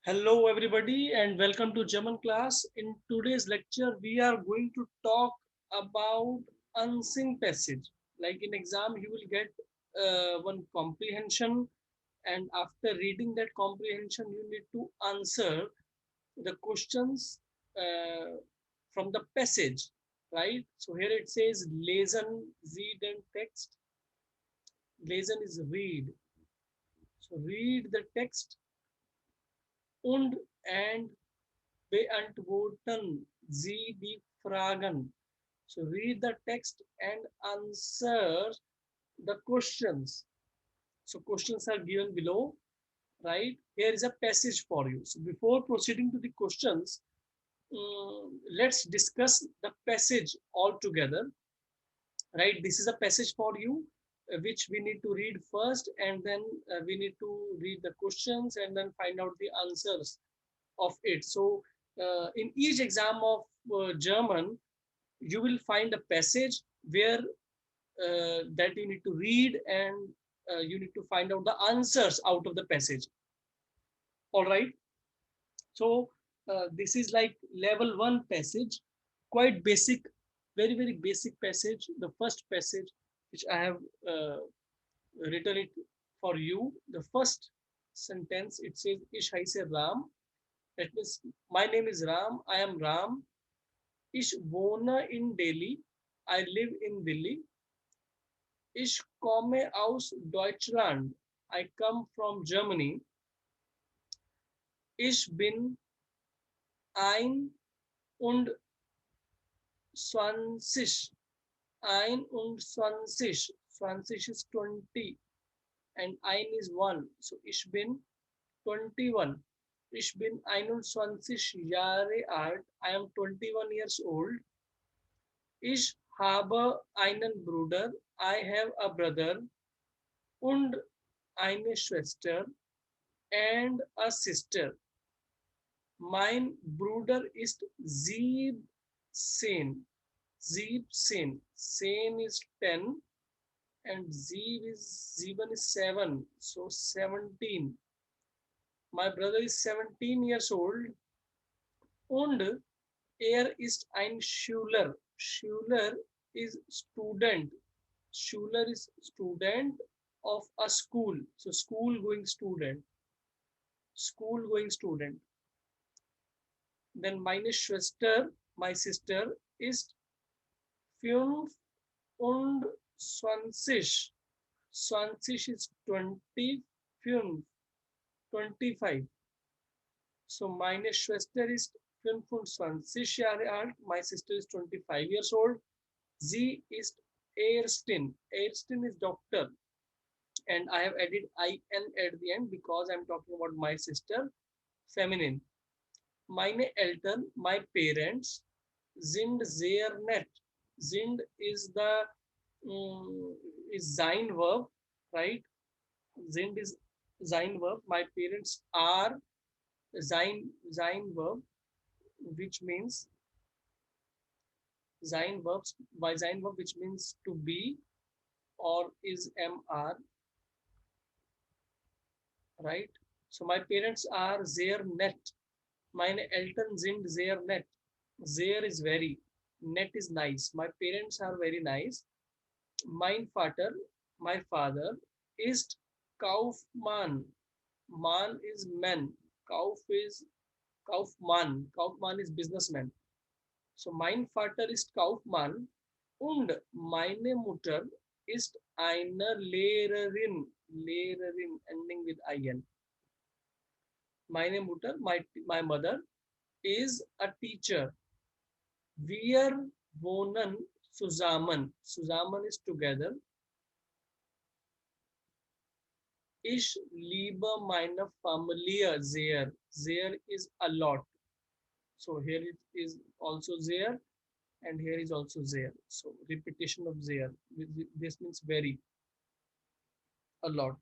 Hello, everybody, and welcome to German class. In today's lecture, we are going to talk about unseen passage. Like in exam, you will get one comprehension, and after reading that comprehension, you need to answer the questions from the passage, right? So here it says lesen, read, and text. Lesen is read. So read the text und and beantworten Sie die Fragen. So read the text and answer the questions. So questions are given below, right? Here is a passage for you. So before proceeding to the questions, let's discuss the passage all together, right? This is a passage for you, which we need to read first, and then we need to read the questions and then find out the answers of it. So in each exam of German, you will find a passage where that you need to read, and you need to find out the answers out of the passage. All right. So this is like level one passage, quite basic, very basic passage. The first passage which I have written it for you. The first sentence, it says Ish Haise Ram. That means my name is Ram. I am Ram. Ich wohne in Delhi. I live in Delhi. Ich komme aus Deutschland. I come from Germany. Ich bin ein und 20. Ein und 20. 20 is 20 and ein is 1. So ich bin 21. Ich bin 21 Jahre alt. I am 21 years old. Ich habe einen Bruder. I have a brother. Und eine Schwester and a sister. Mein Bruder ist 17. 17. 10 is 10 and 7 is 7. So 17. My brother is 17 years old. Und ist ein Schüler. Schüler is student. Schüler is student of a school. So school going student. School going student. Then meine Schwester, my sister, ist 25. 20 is 25. 25. So meine Schwester ist 25 Jahre alt. My sister is 25 years old. Sie ist Ärztin. Ärztin is doctor. And I have added IN at the end because I'm talking about my sister, feminine. Meine Eltern, my parents, sind sehr nett. Sind is the is sein verb, right? Sind is sein verb. My parents are sein verb, which means sein verbs by sein verb, which means to be, or is mr, right? So my parents are sehr nett. Meine Eltern sind sehr nett. Sehr is very, nett is nice. My parents are very nice. Mein Vater, my father, ist Kaufmann. Man is man. Kauf is Kaufmann. Kaufmann is businessman. So mein Vater ist Kaufmann und meine Mutter ist eine Lehrerin. Lehrerin ending with in. Meine Mutter, my mother, is a teacher. Wir wohnen zusammen. Zusammen is together. Ich liebe meine Familie sehr. Sehr is a lot. So here it is also there, and here is also there. So repetition of there. This means very, a lot.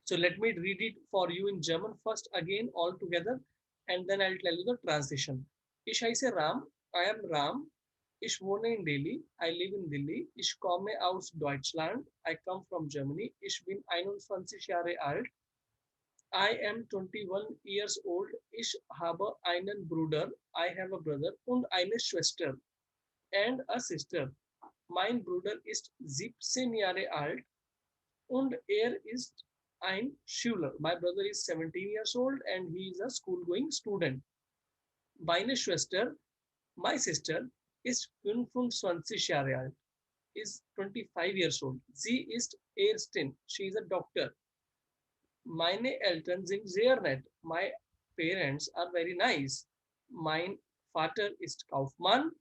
So let me read it for you in German first again all together, and then I'll tell you the transition. Ich heiße Ram. I am Ram. Ich wohne in Delhi. I live in Delhi. Ich komme aus Deutschland. I come from Germany. Ich bin 21 Jahre alt. I am 21 years old. Ich habe einen Bruder. I have a brother und eine Schwester and a sister. Mein Bruder ist 17 Jahre alt und ist ein Schüler. My brother is 17 years old and he is a school-going student. Meine Schwester, my sister, ist 25 Jahre alt, is 25 years old. Sie ist Ärztin. She is a doctor. Meine Eltern sind sehr nett. My parents are very nice. Mein Vater ist Kaufmann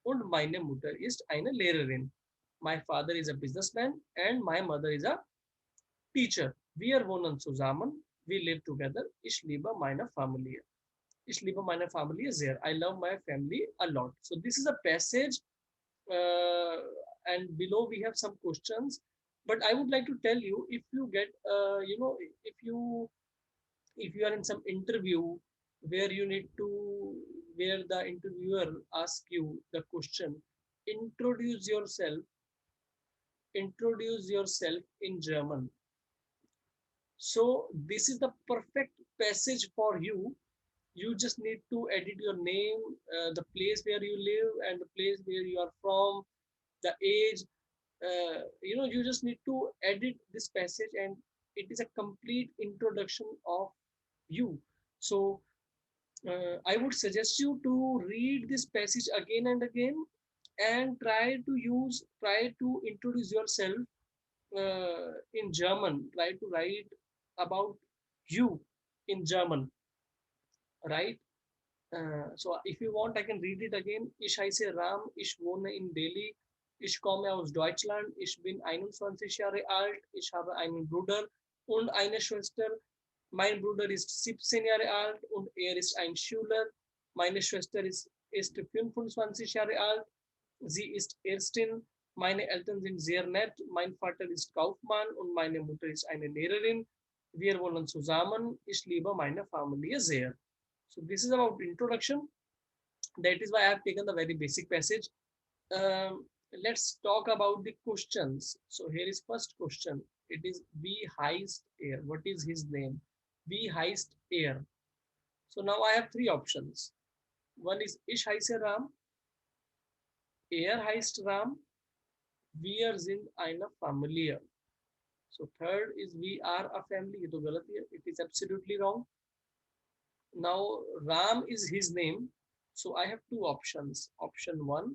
und meine Mutter ist eine Lehrerin. My father is a businessman and my mother is a teacher. Wir wohnen zusammen. We live together. Ich liebe meine Familie. Ich liebe meine Familie sehr. I love my family a lot. So this is a passage, uh, and below we have some questions. But I would like to tell you, if you get, if you are in some interview where you need to, where the interviewer asks you the question, introduce yourself, introduce yourself in German. So this is the perfect passage for you. You just need to edit your name, the place where you live and the place where you are from, the age. You just need to edit this passage and it is a complete introduction of you. So I would suggest you to read this passage again and again and try to introduce yourself in German. Try to write about you in German, right? So if you want, I can read it again. Ich heiße Ram, ich wohne in Delhi, ich komme aus Deutschland, ich bin 21 Jahre alt, ich habe einen Bruder und eine Schwester. Mein Bruder ist 17 Jahre alt und ist ein Schüler. Meine Schwester ist 25 Jahre alt, sie ist Ärztin. Meine Eltern sind sehr nett. Mein Vater ist Kaufmann und meine Mutter ist eine Lehrerin. Wir wohnen zusammen. Ich liebe meine Familie sehr. So this is about introduction. That is why I have taken the very basic passage. Let's talk about the questions. So here is first question. It is we heist air. What is his name? We heist air. So now I have three options. One is Ich heiße Ram, er heißt Ram, wir sind eine Familie. So third is we are a family. ये तो गलत है. It is absolutely wrong. Now Ram is his name. So I have two options, option 1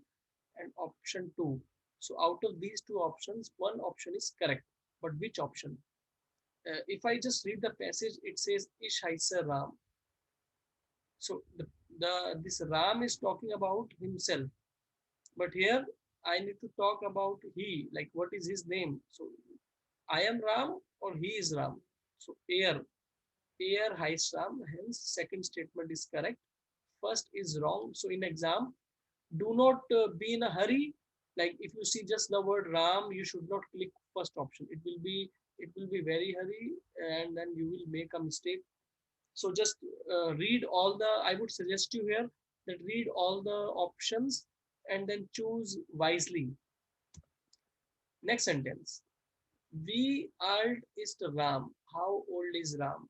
and option 2. So out of these two options, one option is correct. But which option? If I just read the passage, it says Ich heiße Ram. So this Ram is talking about himself. But here I need to talk about he, like what is his name. So I am Ram or he is Ram. So air heißt Ram, hence second statement is correct. First is wrong. So in exam, do not be in a hurry. Like if you see just the word Ram, you should not click first option. It will be very hurry and then you will make a mistake. So just read all the, I would suggest you here that read all the options and then choose wisely. Next sentence. Wie alt ist Ram? How old is Ram?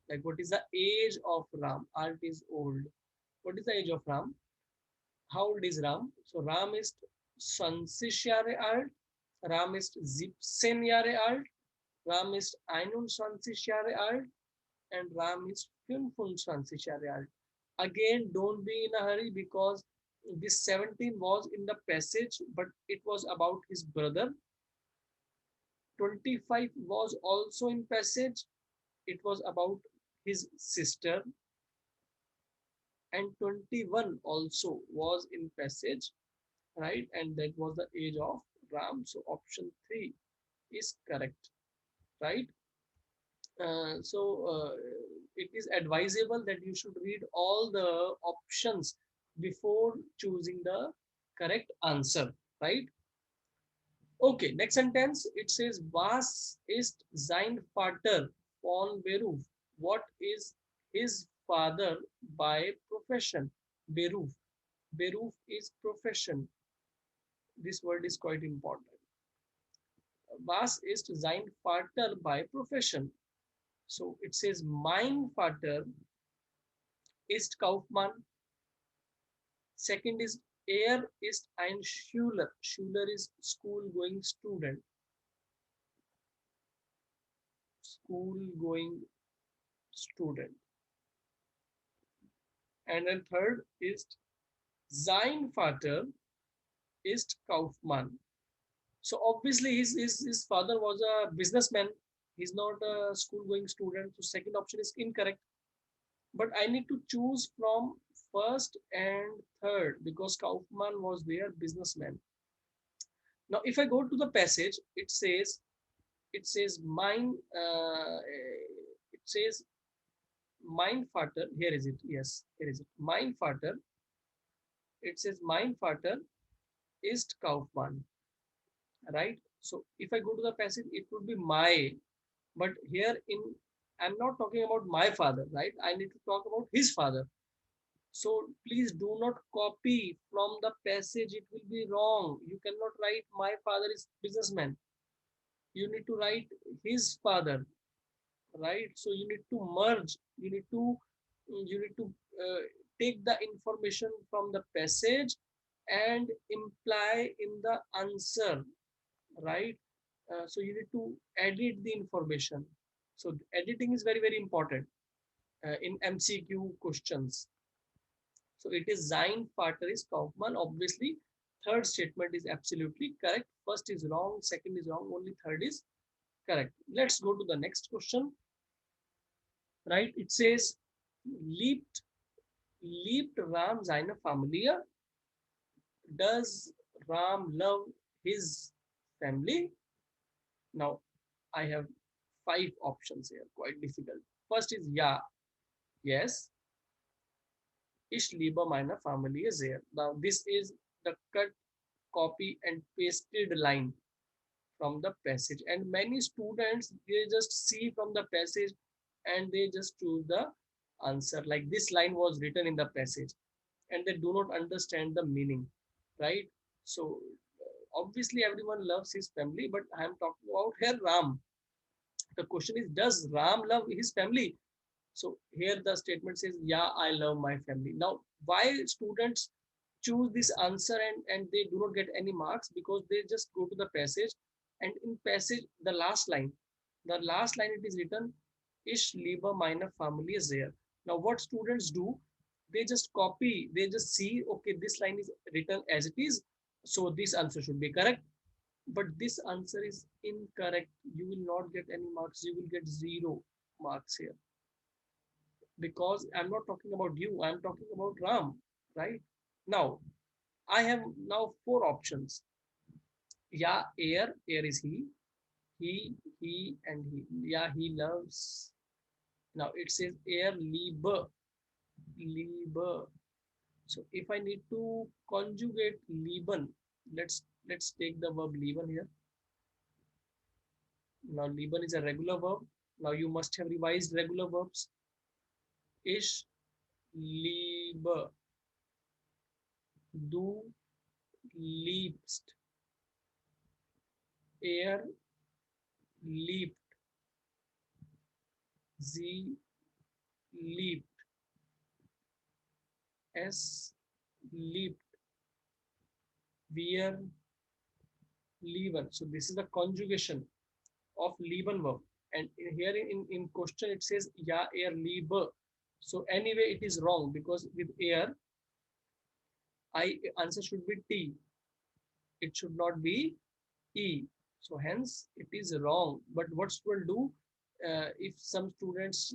Like what is the age of Ram? Alt is old. What is the age of Ram? How old is Ram? So Ram ist 20 Jahre alt, Ram ist 17 Jahre alt, Ram ist 21 Jahre alt and Ram is 25 Jahre alt. Again, don't be in a hurry because this 17 was in the passage, but it was about his brother. 25 was also in passage. It was about his sister. And 21 also was in passage, right? And that was the age of Ram. So option 3 is correct, right? So it is advisable that you should read all the options before choosing the correct answer, right? Okay, next sentence. It says, Was ist sein Vater von Beruf? What is his father by profession? Beruf. Beruf is profession. This word is quite important. Was ist sein Vater by profession? So it says, mein Vater ist Kaufmann. Second is, er ist ein Schüler. Schüler is school going student. School going student. And then third is, sein Vater ist Kaufmann. So obviously his father was a businessman. He's not a school going student. So second option is incorrect. But I need to choose from first and third because Kaufman was their businessman. Now, if I go to the passage, it says mine. It says mein Vater. Here is it. Yes, here is it. Mein Vater. It says mein Vater ist Kaufmann. Right. So if I go to the passage, it would be my. But here in, I'm not talking about my father, right? I need to talk about his father. So please do not copy from the passage. It will be wrong. You cannot write my father is businessman. You need to write his father, right? So you need to merge. You need to take the information from the passage and imply in the answer, right? So you need to edit the information. So editing is very, very important in MCQ questions. So it is sein Vater is Kaufmann. Obviously, third statement is absolutely correct. First is wrong, second is wrong, only third is correct. Let's go to the next question. Right? It says, liebt, liebt Ram seine Familie? Does Ram love his family? Now, I have five options here, quite difficult. First is ja, yes. Ich liebe meine Familie sehr. Now, this is the cut, copy, and pasted line from the passage. And many students, they just see from the passage and they just choose the answer. Like this line was written in the passage and they do not understand the meaning, right? So, obviously, everyone loves his family, but I am talking about here Ram. The question is, does Ram love his family? So here the statement says, yeah, I love my family. Now, why students choose this answer and they do not get any marks? Because they just go to the passage and in passage, the last line it is written, Ich liebe meine Familie sehr. Now, what students do, they just copy, they just see, okay, this line is written as it is. So this answer should be correct. But this answer is incorrect. You will not get any marks. You will get 0 marks here because I'm not talking about you, I'm talking about Ram, right? Now, I have now four options. Yeah, air is and he. Yeah, he loves. Now it says air liebe. So if I need to conjugate lieben, let's take the verb lieben here. Now lieben is a regular verb. Now you must have revised regular verbs. Ich liebe. Du liebst. Er liebt. Sie liebt. Es liebt. Wir lieben. So this is the conjugation of lieben verb. And here in question it says ja, er liebe. So anyway it is wrong because with er, answer should be T. It should not be E. So hence it is wrong. But what student do if some students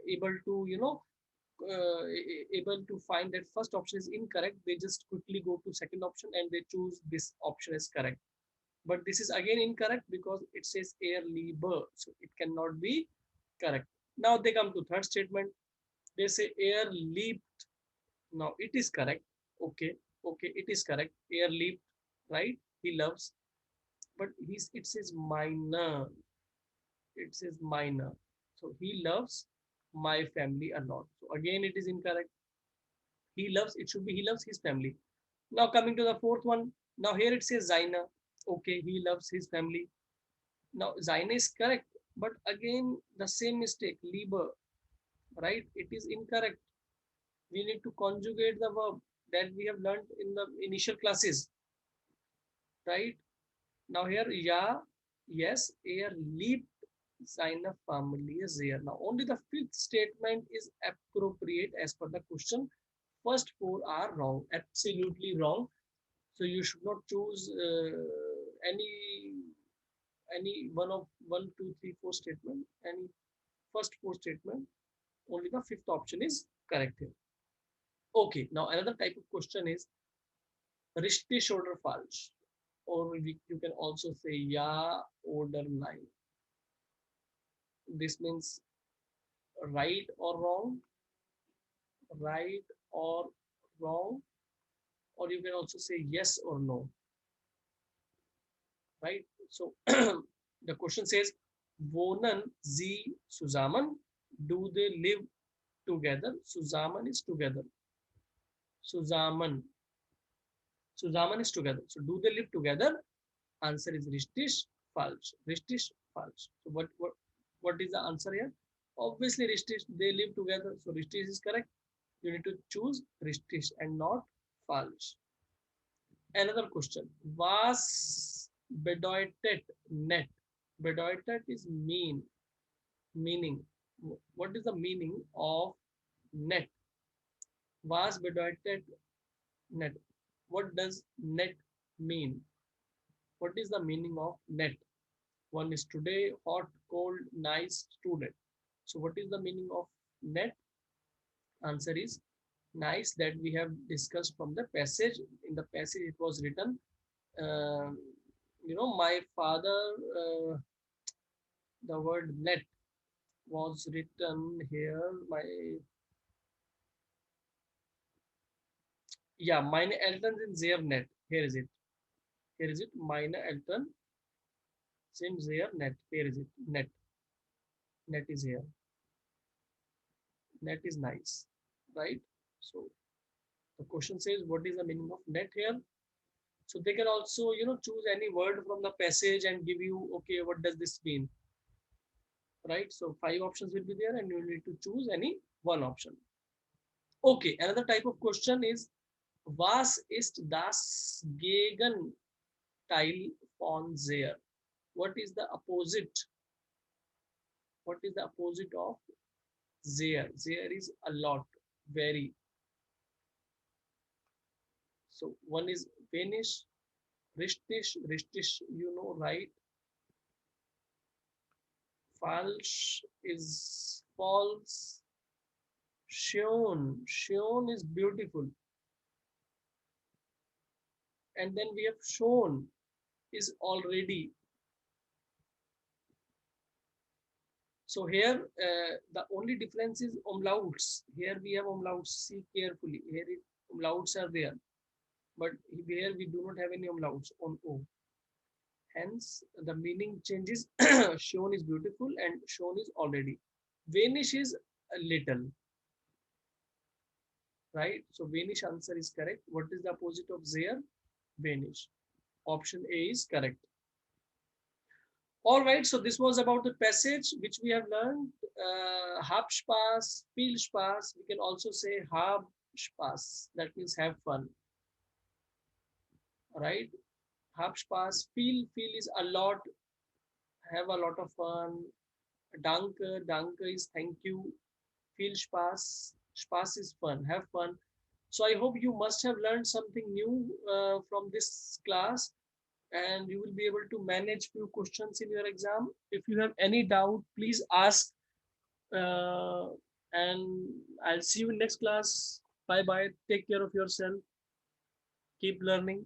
able to able to find that first option is incorrect, they just quickly go to second option and they choose this option as correct. But this is again incorrect because it says er liebe, so it cannot be correct. Now they come to third statement. They say er liebt. Now it is correct. Okay, it is correct. Er liebt, right? He loves. But it says minor. It says minor. So he loves my family a lot. So again, it is incorrect. He loves, it should be he loves his family. Now coming to the fourth one. Now here it says Zaina. Okay, he loves his family. Now Zaina is correct, But again, the same mistake, lieber, right? It is incorrect. We need to conjugate the verb that we have learned in the initial classes, right? Now here, ja, yes, er liebt seine Familie sehr. Now only the fifth statement is appropriate as per the question. First four are wrong, absolutely wrong. So you should not choose any one of one, two, three, four statement. Any first four statement. Only the fifth option is correct here. Okay. Now another type of question is richtig oder falsch, or you can also say ja oder nein. This means right or wrong, right or wrong, or you can also say yes or no, right? So the question says, wohnen sie zusammen? Do they live together? Zusammen is together. Zusammen. Zusammen is together. So do they live together? Answer is richtig, falsch. Richtig, falsch. So what is the answer here? Obviously richtig, they live together. So richtig is correct. You need to choose richtig and not falsch. Another question. Was bedeutet net? Bedeutet is meaning. What is the meaning of net? Was bedeutet net? What does net mean? What is the meaning of net? One is today, hot, cold, nice, student. So what is the meaning of net? Answer is nice, that we have discussed from the passage. In the passage it was written, uh, my father, the word net was written here. Meine Eltern sind sehr nett. Here is it. Here is it. Meine Eltern sind sehr nett. Here is it. Net. Net is here. Net is nice. Right? So the question says, what is the meaning of net here? So they can also, choose any word from the passage and give you, okay, what does this mean? Right? So five options will be there and you need to choose any one option. Okay, another type of question is, was ist das Gegenteil von sehr? What is the opposite? What is the opposite of sehr? Sehr is a lot, very. So one is wenig, richtig, right? Falsch is false. Shown is beautiful. And then we have shown is already. So here the only difference is umlauts. Here we have umlauts. See carefully. Here umlauts are there, but here we do not have any umlauts on O. Hence the meaning changes. Shown is beautiful and shown is already. Vanish is a little. Right? So vanish answer is correct. What is the opposite of there? Vanish. Option A is correct. All right, so this was about the passage which we have learned. Hab Spaß, viel Spaß. We can also say hab Spaß. That means have fun. Right? Hab Spaß, feel is a lot, have a lot of fun. Danke is thank you. Viel Spaß, Spaß is fun, have fun. So I hope you must have learned something new from this class, and you will be able to manage few questions in your exam. If you have any doubt, please ask, and I'll see you in next class. Bye bye. Take care of yourself. Keep learning.